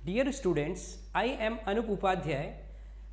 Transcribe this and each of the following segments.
Dear students, I am Anup Upadhyay.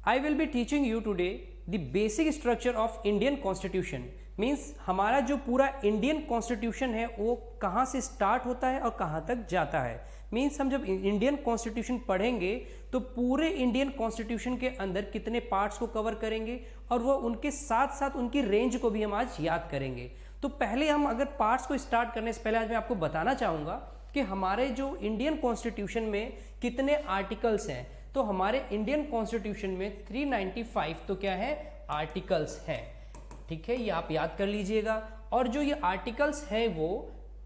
I will be teaching you today the basic structure of Indian Constitution. Means हमारा जो पूरा Indian constitution है वो कहाँ से स्टार्ट होता है और कहाँ तक जाता है। मीन्स हम जब इंडियन कॉन्स्टिट्यूशन पढ़ेंगे तो पूरे इंडियन कॉन्स्टिट्यूशन के अंदर कितने पार्ट्स को कवर करेंगे और वो उनके साथ साथ उनकी रेंज को भी हम आज याद करेंगे। तो पहले हम अगर पार्ट्स को स्टार्ट करने से पहले आज मैं आपको बताना चाहूँगा कि हमारे जो इंडियन कॉन्स्टिट्यूशन में कितने आर्टिकल्स हैं। तो हमारे इंडियन कॉन्स्टिट्यूशन में 395 तो क्या है, आर्टिकल्स हैं। ठीक है, ये आप याद कर लीजिएगा। और जो ये आर्टिकल्स हैं वो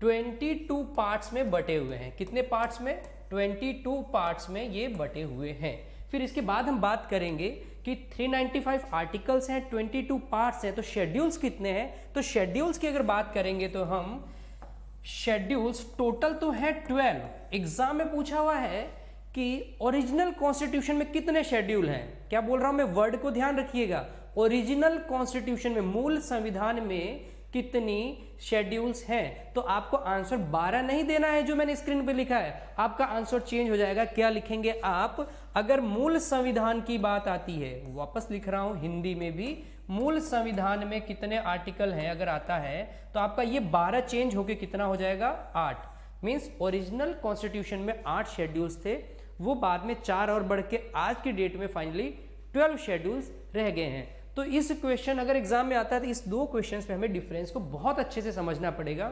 22 पार्ट्स में बटे हुए हैं। कितने पार्ट्स में? 22 पार्ट्स में ये बटे हुए हैं। फिर इसके बाद हम बात करेंगे कि 395 आर्टिकल्स हैं, 22 पार्ट्स हैं, तो शेड्यूल्स कितने हैं। तो शेड्यूल्स की अगर बात करेंगे तो हम शेड्यूल्स टोटल तो है 12। एग्जाम में पूछा हुआ है कि ओरिजिनल कॉन्स्टिट्यूशन में कितने शेड्यूल हैं। क्या बोल रहा हूं मैं, वर्ड को ध्यान रखिएगा। ओरिजिनल कॉन्स्टिट्यूशन में, मूल संविधान में कितनी शेड्यूल्स हैं। तो आपको आंसर 12 नहीं देना है जो मैंने स्क्रीन पे लिखा है, आपका आंसर चेंज हो जाएगा। क्या लिखेंगे आप? अगर मूल संविधान की बात आती है, वापस लिख रहा हूं हिंदी में भी, मूल संविधान में कितने आर्टिकल हैं अगर आता है तो आपका ये 12 चेंज होके कितना हो जाएगा, 8। मीन्स ओरिजिनल कॉन्स्टिट्यूशन में 8 शेड्यूल्स थे, वो बाद में 4 और बढ़ के आज की डेट में फाइनली 12 शेड्यूल्स रह गए हैं। तो इस क्वेश्चन अगर एग्जाम में आता है तो इस दो क्वेश्चंस पे हमें डिफरेंस को बहुत अच्छे से समझना पड़ेगा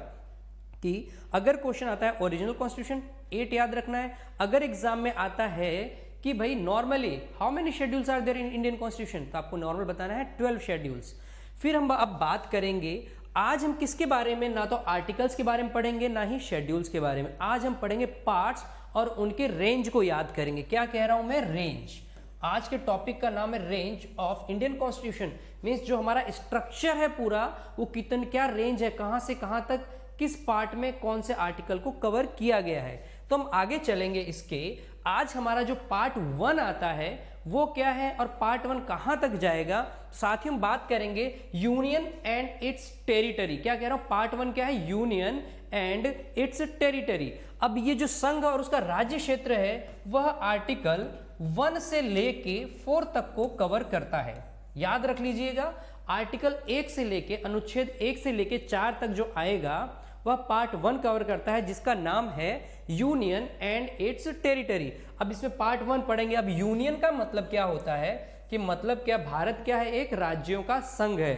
कि अगर क्वेश्चन आता है ओरिजिनल कॉन्स्टिट्यूशन 8 याद रखना है। अगर एग्जाम में आता है कि भाई normally how many schedules are there in Indian constitution, तो आपको नॉर्मल बताना है 12 शेड्यूल्स। फिर हम अब बात करेंगे, आज हम किसके बारे में, ना तो आर्टिकल्स के बारे में पढ़ेंगे ना ही शेड्यूल्स के बारे में। आज हम पढ़ेंगे पार्ट्स और उनके रेंज को याद करेंगे। क्या कह रहा हूं मैं, रेंज। आज के टॉपिक का नाम है range of Indian constitution. Means जो हमारा स्ट्रक्चर है पूरा, वो कितन क्या रेंज है, कहां से कहां तक, किस पार्ट में कौन से आर्टिकल को कवर किया गया है। तो हम आगे चलेंगे इसके। आज हमारा जो पार्ट 1 आता है वो क्या है और पार्ट 1 कहां तक जाएगा। साथ ही हम बात करेंगे यूनियन एंड इट्स टेरिटरी। क्या कह रहा हूं, पार्ट 1 क्या है, यूनियन एंड इट्स टेरिटरी। अब ये जो संघ और उसका राज्य क्षेत्र है वह आर्टिकल 1 से लेके 4 तक को कवर करता है। याद रख लीजिएगा, आर्टिकल 1 से लेके, अनुच्छेद 1 से लेके 4 तक जो आएगा वह पार्ट 1 कवर करता है, जिसका नाम है यूनियन एंड इट्स टेरिटरी। अब इसमें पार्ट 1 पढ़ेंगे। अब यूनियन का मतलब क्या होता है कि मतलब क्या, भारत क्या है, एक राज्यों का संघ है।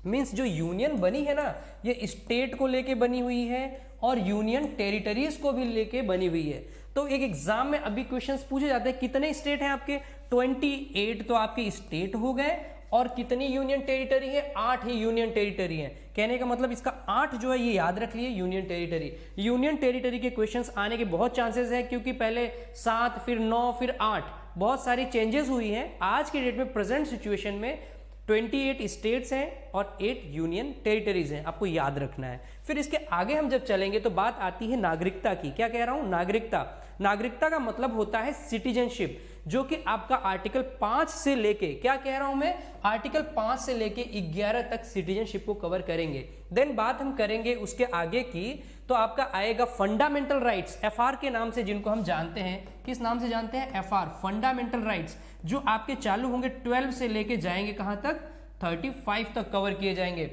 मीन्स जो यूनियन बनी है ना, ये स्टेट को लेके बनी हुई है और यूनियन टेरिटरीज को भी लेके बनी हुई है। तो एक एग्जाम में अभी क्वेश्चंस पूछे जाते हैं, कितने स्टेट हैं आपके, 28 तो आपके स्टेट हो गए, और कितनी यूनियन टेरिटरी है, 8 ही यूनियन टेरिटरी है। कहने का मतलब इसका 8 जो है ये याद रख लिए, यूनियन टेरिटरी। यूनियन टेरिटरी के क्वेश्चंस आने के बहुत चांसेस है, क्योंकि पहले 7 फिर 9 फिर 8 बहुत सारी चेंजेस हुई हैं। आज के डेट में प्रेजेंट सिचुएशन में 28 स्टेट्स हैं और 8 यूनियन टेरिटरीज हैं, आपको याद रखना है। फिर इसके आगे हम जब चलेंगे तो बात आती है नागरिकता की। क्या कह रहा हूं, नागरिकता। नागरिकता का मतलब होता है सिटीजनशिप, जो कि आपका आर्टिकल 5 से लेके, क्या कह रहा हूं मैं, आर्टिकल 5 से लेके 11 तक सिटीजनशिप को कवर करेंगे। देन बात हम करेंगे उसके आगे की, तो आपका आएगा फंडामेंटल राइट्स, एफआर के नाम से, जिनको हम जानते हैं, किस नाम से जानते हैं, एफआर, फंडामेंटल राइट्स, जो आपके चालू होंगे 12 से लेके जाएंगे कहां तक, 35 तक कवर किए जाएंगे।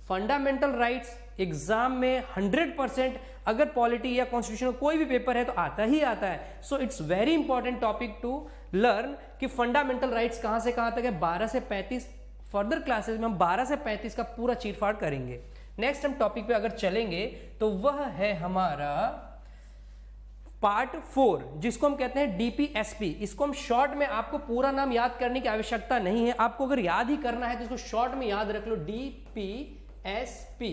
फंडामेंटल राइट्स एग्जाम में 100% अगर पॉलिटी या कॉन्स्टिट्यूशन कोई भी पेपर है तो आता ही आता है। So it's very important topic to learn कि फंडामेंटल राइट्स कहां से कहां तक है। 12 से 35 फर्दर क्लासेस में हम 12 से 35 का पूरा चीरफाड़ करेंगे। नेक्स्ट हम टॉपिक पे अगर चलेंगे तो वह है हमारा पार्ट 4, जिसको हम कहते हैं डीपीएसपी। इसको हम शॉर्ट में, आपको पूरा नाम याद करने की आवश्यकता नहीं है, आपको अगर याद ही करना है तो इसको शॉर्ट में याद रख लो, डीपीएसपी।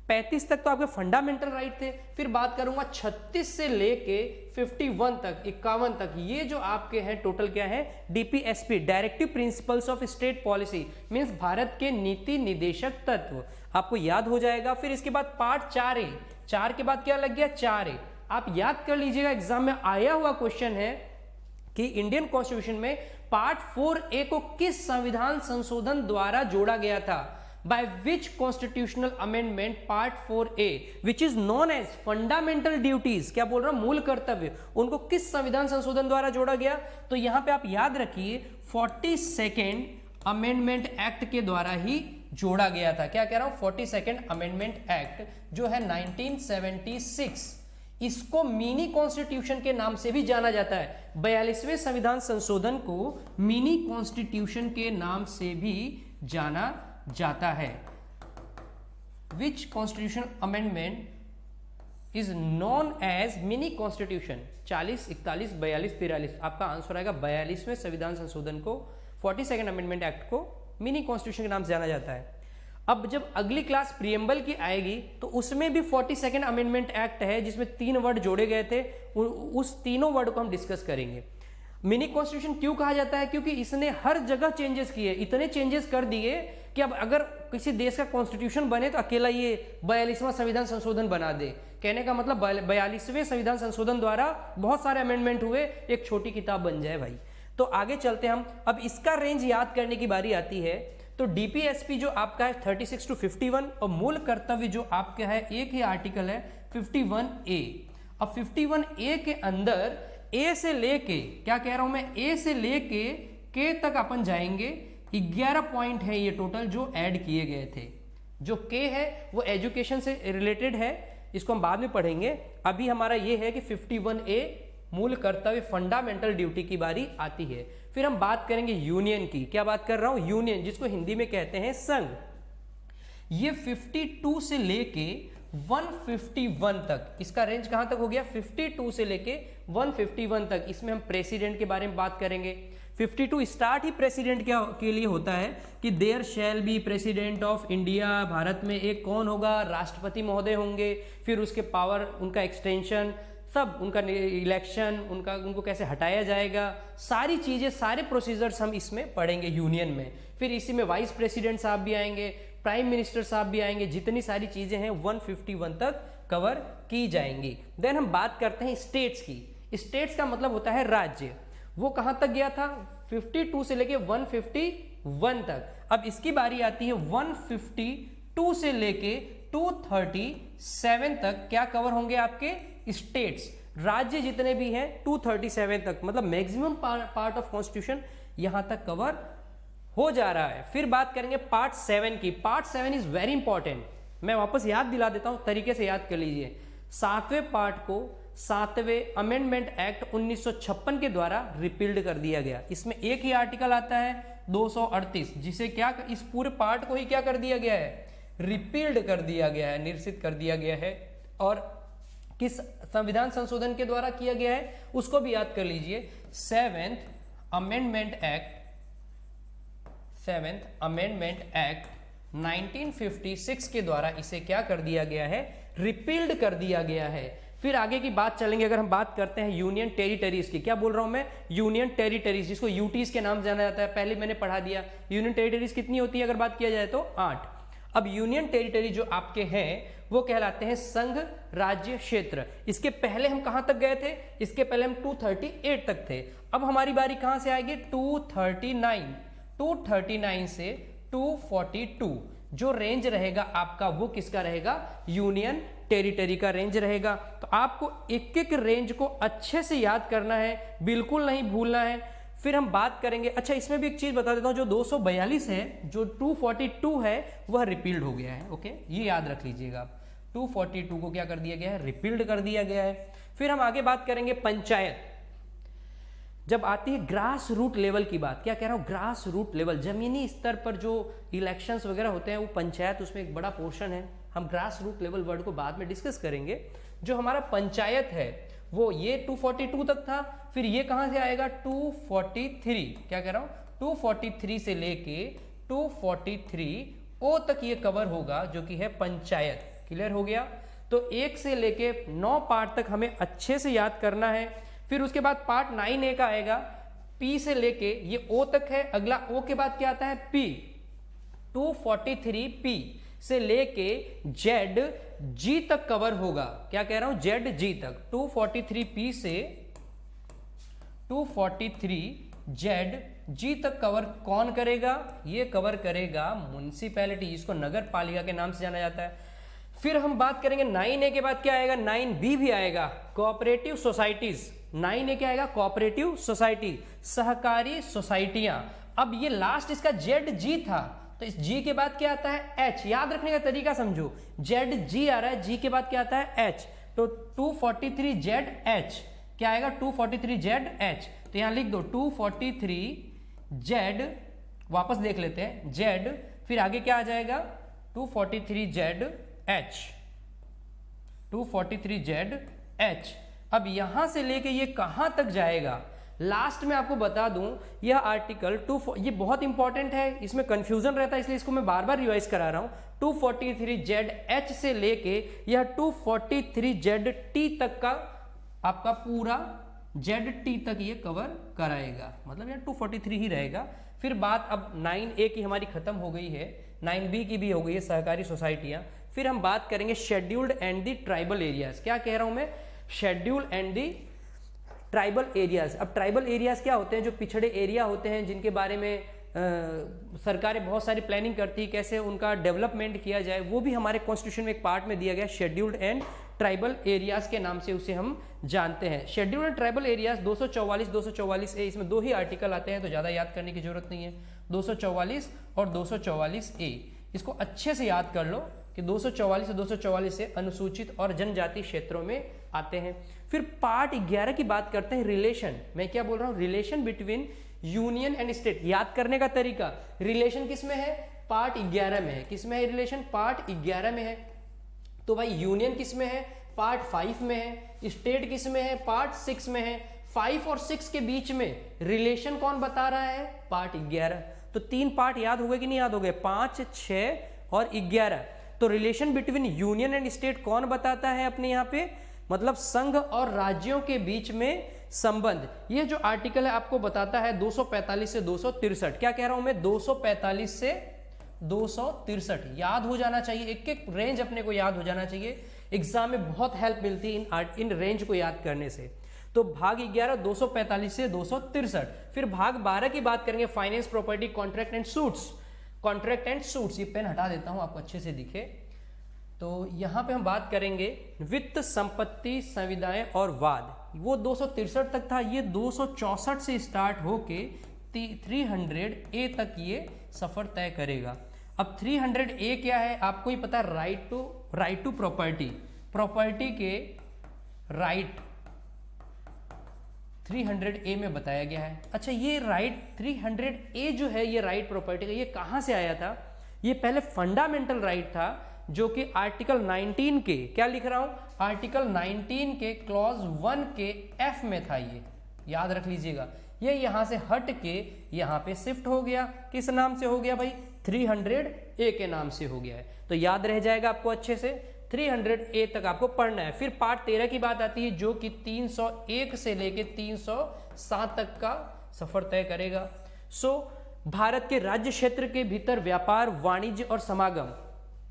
35 तक तो आपके फंडामेंटल राइट थे। फिर बात करूंगा 36 से लेके 51 तक, 51 तक, ये जो आपके हैं टोटल क्या है, DPSP, directive principles of state policy. Means Bharat के नीति निदेशक तत्व, आपको याद हो जाएगा। फिर इसके बाद पार्ट 4A, 4 के बाद क्या लग गया, 4A। आप याद कर लीजिएगा, एग्जाम में आया हुआ क्वेश्चन है कि इंडियन कॉन्स्टिट्यूशन में पार्ट 4A को किस संविधान संशोधन द्वारा जोड़ा गया था। By which constitutional amendment part 4A which is known as fundamental duties, क्या बोल रहा हूं, मूल कर्तव्य, उनको किस संविधान संशोधन द्वारा जोड़ा गया? तो यहां पे आप याद रखिए 42nd अमेंडमेंट एक्ट के द्वारा ही जोड़ा गया था। क्या कह रहा हूं, 42nd अमेंडमेंट एक्ट जो है 1976, इसको मिनी कॉन्स्टिट्यूशन के नाम से भी जाना जाता है। 42वें संविधान संशोधन को मिनी कॉन्स्टिट्यूशन के नाम से भी जाना जाता है। Which constitution amendment is known as mini constitution? 40, 41, 42, 43, आपका आंसर आएगा 42वें संविधान संशोधन को, 42nd अमेंडमेंट एक्ट को मिनी कॉन्स्टिट्यूशन के नाम से जाना जाता है। अब जब अगली क्लास प्रीएम्बल की आएगी तो उसमें भी 42nd अमेंडमेंट एक्ट है जिसमें 3 वर्ड जोड़े गए थे, उस तीनों वर्ड को हम डिस्कस करेंगे। मिनी कॉन्स्टिट्यूशन क्यों कहा जाता है? क्योंकि इसने हर जगह चेंजेस किए, इतने चेंजेस कर दिए कि अब अगर किसी देश का कॉन्स्टिट्यूशन बने तो अकेला ये 42वां संविधान संशोधन बना दे। कहने का मतलब 42वें संविधान संशोधन द्वारा बहुत सारे अमेंडमेंट हुए, एक छोटी किताब बन जाए भाई। तो आगे चलते हम, अब इसका रेंज याद करने की बारी आती है। तो डीपीएसपी जो आपका है 36 to 51 और मूल कर्तव्य जो आपका है एक ही आर्टिकल है 51A। अब 51A के अंदर ए से लेके, क्या कह रहा हूं मैं, ए से लेके के तक अपन जाएंगे। 11 पॉइंट है ये टोटल जो ऐड किए गए थे। जो के है वो एजुकेशन से रिलेटेड है, इसको हम बाद में पढ़ेंगे। अभी हमारा ये है कि 51A मूल कर्तव्य फंडामेंटल ड्यूटी की बारी आती है। फिर हम बात करेंगे यूनियन की। क्या बात कर रहा हूं, यूनियन, जिसको हिंदी में कहते हैं संघ। ये 52 से लेके 151 तक, इसका रेंज कहां तक हो गया, 52 से लेके 151 तक। इसमें हम प्रेसिडेंट के बारे में बात करेंगे। 52 स्टार्ट ही प्रेसिडेंट के लिए होता है कि there shall be president of India. Bharat में एक कौन होगा, राष्ट्रपति महोदय होंगे। फिर उसके पावर, उनका एक्सटेंशन, सब उनका इलेक्शन, उनको कैसे हटाया जाएगा, सारी चीजें, सारे प्रोसीजर्स हम इसमें पढ़ेंगे यूनियन में। फिर इसी में वाइस प्रेसिडेंट साहब भी आएंगे, प्राइम मिनिस्टर साहब भी आएंगे, जितनी सारी चीजें हैं 151 तक कवर की जाएंगी। देन हम बात करते हैं स्टेट्स की। स्टेट्स का मतलब होता है राज्य। वो कहां तक गया था, 52 से लेके 151 तक। अब इसकी बारी आती है 152 से लेके 237 तक। क्या कवर होंगे आपके स्टेट्स, राज्य जितने भी हैं 237 तक, मतलब मैक्सिमम पार्ट ऑफ कॉन्स्टिट्यूशन यहां तक कवर हो जा रहा है। फिर बात करेंगे पार्ट 7 की। पार्ट 7 इज वेरी इंपॉर्टेंट, मैं वापस याद दिला देता हूं, तरीके से याद कर लीजिए। 7वें पार्ट को 7वें अमेंडमेंट एक्ट 1956 के द्वारा रिपील्ड कर दिया गया। इसमें एक ही आर्टिकल आता है 238, जिसे क्या, इस पूरे पार्ट को ही क्या कर दिया गया है, रिपील्ड कर दिया गया है, निरसित कर दिया गया है। और किस संविधान संशोधन के द्वारा किया गया है उसको भी याद कर लीजिए, 7th अमेंडमेंट एक्ट 1956 के द्वारा इसे क्या कर दिया गया है, रिपील्ड कर दिया गया है। फिर आगे की बात चलेंगे। अगर हम बात करते हैं यूनियन टेरिटरीज की, क्या बोल रहा हूं मैं, यूनियन टेरिटरीज, जिसको यूटीज के नाम से जाना जाता है, पहले मैंने पढ़ा दिया। यूनियन टेरिटरीज कितनी होती है अगर बात किया जाए तो 8। अब यूनियन टेरिटरी जो आपके हैं वो कहलाते हैं संघ राज्य क्षेत्र। इसके पहले हम कहां तक गए थे, इसके पहले हम 238 तक थे। अब हमारी बारी कहां से आएगी, 239 से 242 जो रेंज रहेगा आपका वो किसका रहेगा, यूनियन टेरिटरी का रेंज रहेगा। तो आपको एक एक रेंज को अच्छे से याद करना है, बिल्कुल नहीं भूलना है। फिर हम बात करेंगे, अच्छा इसमें भी एक चीज बता देता हूं, जो 242 है, जो 242 है वह रिपील्ड हो गया है। ओके, ये याद रख लीजिएगा, 242 को क्या कर दिया गया है, रिपील्ड कर दिया गया है। फिर हम आगे बात करेंगे पंचायत। जब आती है ग्रास रूट लेवल की बात, क्या कह रहा हूं, ग्रास रूट लेवल, जमीनी स्तर पर जो इलेक्शंस वगैरह होते हैं वो पंचायत उसमें एक बड़ा पोर्शन है। हम ग्रास रूट लेवल वर्ड को बाद में डिस्कस करेंगे। जो हमारा पंचायत है वो ये 242 तक था, फिर ये कहां से आएगा 243, क्या कह रहा हूं 243 से लेके 243 ओ तक ये कवर होगा, जो कि है पंचायत। क्लियर हो गया। तो 1 से लेके 9 पार्ट तक हमें अच्छे से याद करना है। फिर उसके बाद पार्ट 9A का आएगा, P से लेके ये O तक है। अगला O के बाद क्या आता है, P। 243P से लेके Z G तक कवर होगा। क्या कह रहा हूं, Z G तक। 243P से 243 जेड जी तक कवर कौन करेगा? ये कवर करेगा म्युनिसिपैलिटी, इसको नगर पालिका के नाम से जाना जाता है। फिर हम बात करेंगे 9A के बाद क्या आएगा? 9B भी आएगा, कोऑपरेटिव सोसाइटीज। 9A क्या आएगा? कोऑपरेटिव सोसाइटी, सहकारी सोसाइटियां। अब ये लास्ट इसका जेड जी था, तो इस जी के बाद क्या आता है? एच। याद रखने का तरीका समझो, जेड जी आ रहा है, जी के बाद क्या आता है? एच। तो 243 जेड एच क्या आएगा? 243 जेड एच। तो यहां लिख दो 243 जेड, वापस देख लेते हैं, जेड, फिर आगे क्या आ जाएगा? 243 जेड एच, 243 जेड एच। अब यहां से लेके ये कहां तक जाएगा? लास्ट में आपको बता दूं, यह आर्टिकल ये बहुत इंपॉर्टेंट है, इसमें कंफ्यूजन रहता है, इसलिए इसको मैं बार बार रिवाइज करा रहा हूं। 243 जेड एच से लेके यह 243 जेड टी तक का आपका पूरा जेड टी तक ये कवर कराएगा, मतलब यहाँ 243 ही रहेगा। फिर बात अब 9A की हमारी खत्म हो गई है, 9B की भी हो गई है, सहकारी सोसाइटियां। फिर हम बात करेंगे scheduled and the tribal areas. क्या कह रहा हूं मैं? Scheduled and the tribal areas. अब ट्राइबल एरियाज क्या होते हैं? जो पिछड़े एरिया होते हैं, जिनके बारे में सरकारें बहुत सारी प्लानिंग करती है, कैसे उनका डेवलपमेंट किया जाए, वो भी हमारे कॉन्स्टिट्यूशन में एक पार्ट में दिया गया, शेड्यूल्ड एंड ट्राइबल एरियाज के नाम से उसे हम जानते हैं। Scheduled and tribal areas 244, 244A, इसमें दो ही आर्टिकल आते हैं, तो ज़्यादा याद करने की जरूरत नहीं है। 244 और 244A, इसको अच्छे से याद कर लो कि 244 से 244 अनुसूचित और जनजाति क्षेत्रों में आते हैं। फिर पार्ट 11 की बात करते हैं, रिलेशन। मैं क्या बोल रहा हूँ? Relation between union and state. याद करने का तरीका, रिलेशन किस में है? पार्ट 11 में है। किस में है रिलेशन? पार्ट 11 में है। तो भाई यूनियन किस में है? पार्ट 5 में है। स्टेट किस में है? पार्ट 6 में है। 5 और 6 के बीच में रिलेशन कौन बता रहा है? पार्ट 11। तो 3 पार्ट याद हो गए कि नहीं याद हो गए? 5, 6 और 11। तो relation between union and state कौन बताता है अपने यहाँ पे? मतलब संघ और राज्यों के बीच में संबंध। ये जो आर्टिकल है आपको बताता है 245 से 263। क्या कह रहा हूं मैं? 245 से 263 याद हो जाना चाहिए, एक एक रेंज अपने को याद हो जाना चाहिए। एग्जाम में बहुत हेल्प मिलती है इन रेंज को याद करने से। तो भाग 11 245 से 263। फिर भाग 12 की बात करेंगे, finance, property, contract and suits. Contract and suits, ये पेन हटा देता हूं आपको अच्छे से दिखे। तो यहां पे हम बात करेंगे वित्त, संपत्ति, संविदाएं और वाद। वो 263 तक था, ये 264 से स्टार्ट होके 300A तक ये सफर तय करेगा। अब 300A क्या है आपको ही पता है? Right to property. प्रॉपर्टी के राइट 300A में बताया गया है। अच्छा, ये राइट 300A जो है, ये राइट प्रॉपर्टी का, ये कहां से आया था? ये पहले फंडामेंटल राइट था, जो कि आर्टिकल 19 के, क्या लिख रहा हूं? आर्टिकल 19 के क्लॉज 1 के F में था। ये याद रख लीजिएगा। ये यहां से हट के यहां पे शिफ्ट हो गया। किस नाम से हो गया भाई? 300A के नाम से हो गया है। तो याद रह जाएगा आपको अच्छे से, 300A तक आपको पढ़ना है। फिर पार्ट 13 की बात आती है, जो कि 301 से लेके 307 तक का सफर तय करेगा। भारत के राज्य क्षेत्र के भीतर व्यापार, वाणिज्य और समागम।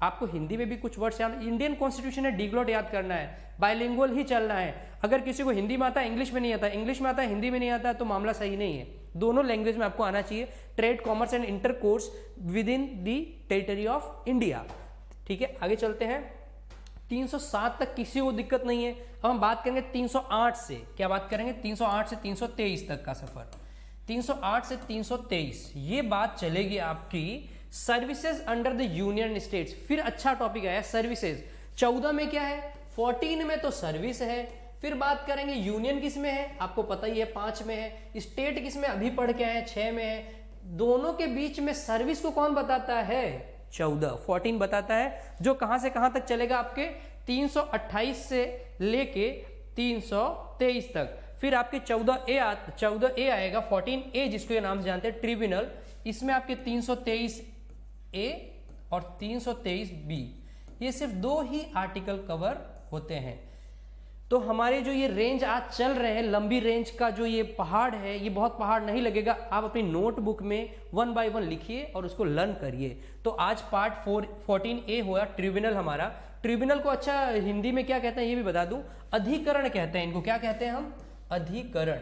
आपको हिंदी में भी कुछ वर्ड्स याद, इंडियन कॉन्स्टिट्यूशन है, डिग्लोट याद करना है, बाइलिंगुअल ही चलना है। अगर किसी को हिंदी में आता है, इंग्लिश में नहीं आता, इंग्लिश में आता है, हिंदी में नहीं आता, तो मामला सही नहीं है। दोनों लैंग्वेज में आपको आना चाहिए। Trade, commerce and intercourse with in the territory of India. ठीक है, आगे चलते हैं। 307 तक किसी को दिक्कत नहीं है। अब हम बात करेंगे 308 से। क्या बात करेंगे? 308 से 323 तक का सफर। 308 से 323 ये बात चलेगी आपकी services under the union states. फिर अच्छा टॉपिक आया सर्विसेज। 14 में क्या है? 14 में तो सर्विस है। फिर बात करेंगे यूनियन किस में है? आपको पता ही है, 5 में है। स्टेट किस में? अभी पढ़ के आए, 6 में है। दोनों के बीच में सर्विस को कौन बताता है? 14 बताता है, जो कहां से कहां तक चलेगा आपके? 328 से लेके 323 तक। फिर आपके 14A आएगा, 14A जिसको ये नाम से जानते हैं, ट्रिब्यूनल। इसमें आपके 323A और 323B, ये सिर्फ 2 ही आर्टिकल कवर होते हैं। तो हमारे जो ये रेंज आज चल रहे हैं, लंबी रेंज का जो ये पहाड़ है, ये बहुत पहाड़ नहीं लगेगा। आप अपनी नोटबुक में 1 बाय 1 लिखिए और उसको लर्न करिए। तो आज पार्ट 14A हुआ ट्रिब्यूनल हमारा। ट्रिब्यूनल को अच्छा हिंदी में क्या कहते हैं ये भी बता दूं, अधिकरण कहते हैं इनको। क्या कहते हैं हम? अधिकरण।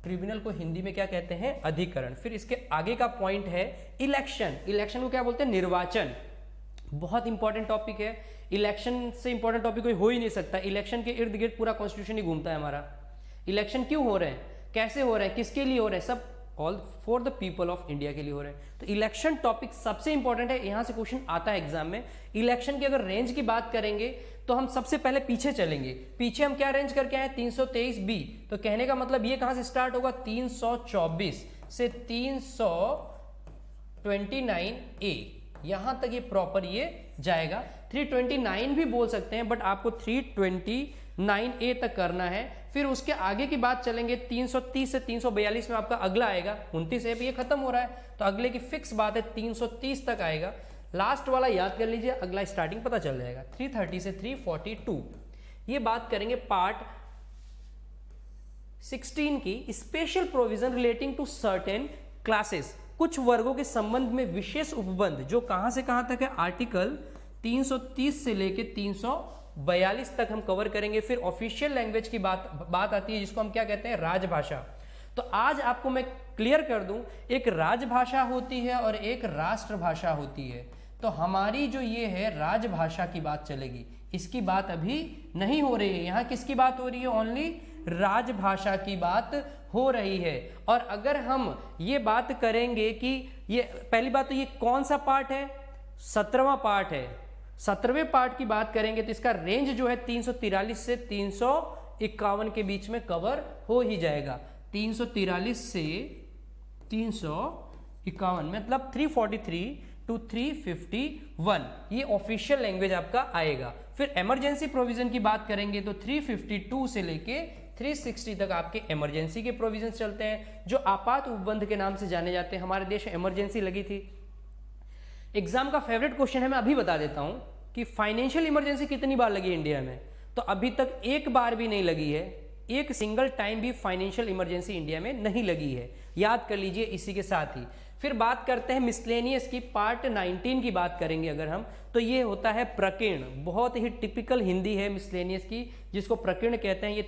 ट्रिब्यूनल को हिंदी में क्या कहते हैं, अधिकरण। फिर इसके आगे का पॉइंट है इलेक्शन। इलेक्शन को क्या बोलते हैं, निर्वाचन। बहुत इंपॉर्टेंट टॉपिक है, इलेक्शन से इंपॉर्टेंट टॉपिक कोई हो ही नहीं सकता। इलेक्शन के इर्द गिर्द पूरा कॉन्स्टिट्यूशन ही घूमता है हमारा। इलेक्शन क्यों हो रहे हैं, कैसे हो रहे हैं, किसके लिए हो रहे हैं, सब all for the people of India के लिए हो रहे हैं। तो इलेक्शन टॉपिक सबसे इंपॉर्टेंट है, यहां से क्वेश्चन आता है एग्जाम में। इलेक्शन की अगर रेंज की बात करेंगे तो हम सबसे पहले पीछे चलेंगे। पीछे हम क्या रेंज करके आए, 323B। तो कहने का मतलब ये कहां से स्टार्ट होगा, 324 से 329A, यहां तक ये प्रॉपर ये जाएगा। 329 भी बोल सकते हैं, बट आपको 329A तक करना है। फिर उसके आगे की बात चलेंगे, 330 से 342 में आपका अगला आएगा। 29 है, ये खत्म हो रहा है, तो अगले की फिक्स बात है 330 तक आएगा। लास्ट वाला याद कर लीजिए, अगला स्टार्टिंग पता चल जाएगा। 330 से 342 ये बात करेंगे। पार्ट 16 की special provision relating to certain classes, कुछ वर्गों के संबंध में विशेष उपबंध, जो कहां से कहां तक है, आर्टिकल 330 से लेके 342 तक हम कवर करेंगे। फिर ऑफिशियल लैंग्वेज की बात आती है, जिसको हम क्या कहते हैं, राजभाषा। तो आज आपको मैं क्लियर कर दूं, एक राजभाषा होती है और एक राष्ट्रभाषा होती है। तो हमारी जो ये है राजभाषा की बात चलेगी, इसकी बात अभी नहीं हो रही है। यहाँ किसकी बात हो रही है, ओनली राजभाषा की बात हो रही है। और अगर हम ये बात करेंगे कि ये पहली बात, तो ये कौन सा पार्ट है, 17वां पार्ट है। 17वें पार्ट की बात करेंगे तो इसका रेंज जो है 343 से 351 के बीच में कवर हो ही जाएगा। 343 से 351 मतलब 343 टू 351 ये ऑफिशियल लैंग्वेज आपका आएगा। फिर इमरजेंसी प्रोविजन की बात करेंगे तो 352 से लेके 360 तक आपके इमरजेंसी के प्रोविजन चलते हैं, जो आपात उपबंध के नाम से जाने जाते हैं। हमारे देश में इमरजेंसी लगी थी। एग्जाम का फेवरेट क्वेश्चन है, मैं अभी बता देता हूं कि फाइनेंशियल इमरजेंसी कितनी बार लगी इंडिया में। तो अभी तक एक बार भी नहीं लगी है, एक सिंगल टाइम भी फाइनेंशियल इमरजेंसी इंडिया में नहीं लगी है, याद कर लीजिए इसी के साथ ही। फिर बात करते हैं मिसलेनियस की, पार्ट 19 की बात करेंगे अगर हम, तो ये होता है प्रकीर्ण। बहुत ही टिपिकल हिंदी है मिसलेनियस की, जिसको प्रकीर्ण कहते हैं। ये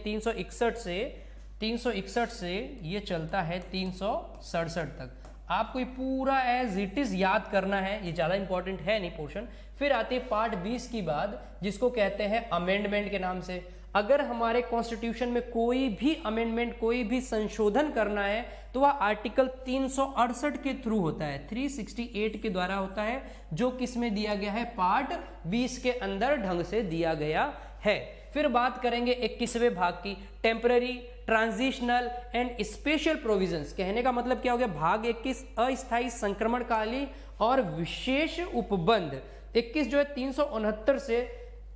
361 से ये चलता है 367 तक। आपको ये पूरा एज इट इज याद करना है, ये ज़्यादा इंपॉर्टेंट है नहीं पोर्शन। फिर आती है पार्ट 20 की बात, जिसको कहते हैं अमेंडमेंट के नाम से। अगर हमारे कॉन्स्टिट्यूशन में कोई भी अमेंडमेंट, कोई भी संशोधन करना है तो वह आर्टिकल 368 के थ्रू होता है, 368 के द्वारा होता है, जो किसमें दिया गया है, पार्ट 20 के अंदर ढंग से दिया गया है। फिर बात करेंगे 21वें भाग की, temporary, transitional and special provisions. कहने का मतलब क्या हो गया, भाग 21 अस्थायी संक्रमणकाली और विशेष उपबंध। 21 जो है 369 से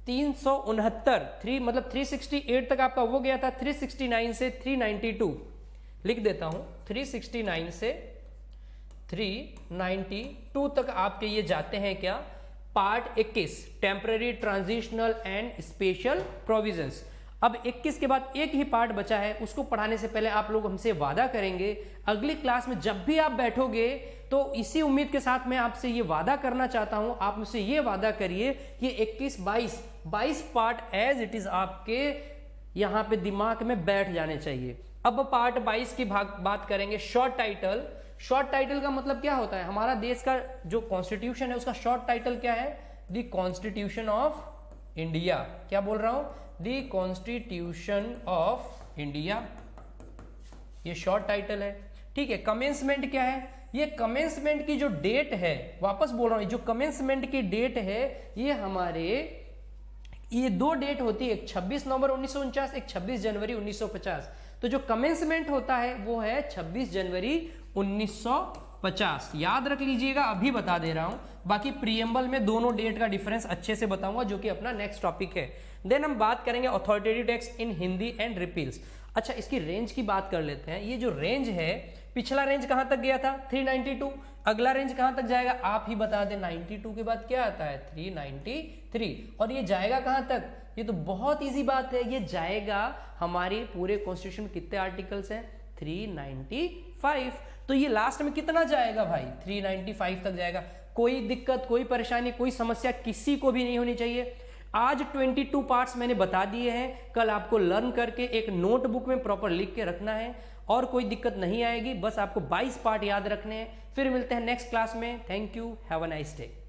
369 मतलब 368 तक आपका वो गया था, 369 से 392 लिख देता हूं, 369 से 392 तक आपके ये जाते हैं क्या, part 21 temporary, transitional and special provisions. अब 21 के बाद एक ही पार्ट बचा है, उसको पढ़ाने से पहले आप लोग हमसे वादा करेंगे अगली क्लास में जब भी आप बैठोगे तो इसी उम्मीद के साथ मैं आपसे ये वादा करना चाहता हूं, आप मुझसे ये वादा करिए कि 21, 22 पार्ट एज इट इज आपके यहां पे दिमाग में बैठ जाने चाहिए। अब पार्ट 22 की बात करेंगे, शॉर्ट टाइटल। शॉर्ट टाइटल का मतलब क्या होता है, हमारा देश का जो कॉन्स्टिट्यूशन है उसका शॉर्ट टाइटल क्या है, द कॉन्स्टिट्यूशन ऑफ इंडिया। क्या बोल रहा हूं, द कॉन्स्टिट्यूशन ऑफ इंडिया, ये शॉर्ट टाइटल है। ठीक है, कमेंसमेंट क्या है, ये कमेंसमेंट की जो डेट है, वापस बोल रहा हूं, जो कमेंसमेंट की डेट है ये हमारे ये दो डेट होती है, एक 26 नवंबर 1949, एक 26 जनवरी 1950। तो जो कमेंसमेंट होता है वो है 26 जनवरी 1950, याद रख लीजिएगा, अभी बता दे रहा हूं। बाकी प्रीएम्बल में दोनों डेट का डिफरेंस अच्छे से बताऊंगा, जो कि अपना नेक्स्ट टॉपिक है। देन हम बात करेंगे authoritative texts in Hindi and repeals. अच्छा, इसकी रेंज की बात कर लेते हैं। ये जो रेंज है, पिछला रेंज कहां तक गया था, 392। अगला रेंज कहां तक जाएगा, आप ही बता दें। 92 के बाद क्या आता है, 393। और ये जाएगा कहां तक, ये तो बहुत इजी बात है, ये जाएगा हमारे पूरे कॉन्स्टिट्यूशन में कितने आर्टिकल्स हैं, 395। तो ये लास्ट में कितना जाएगा भाई, 395 तक जाएगा। कोई दिक्कत, कोई परेशानी, कोई समस्या किसी को भी नहीं होनी चाहिए। आज 22 पार्ट्स मैंने बता दिए हैं, कल आपको लर्न करके एक नोटबुक में प्रॉपर लिख के रखना है और कोई दिक्कत नहीं आएगी, बस आपको 22 पार्ट याद रखने हैं। फिर मिलते हैं नेक्स्ट क्लास में। Thank you, have a nice day.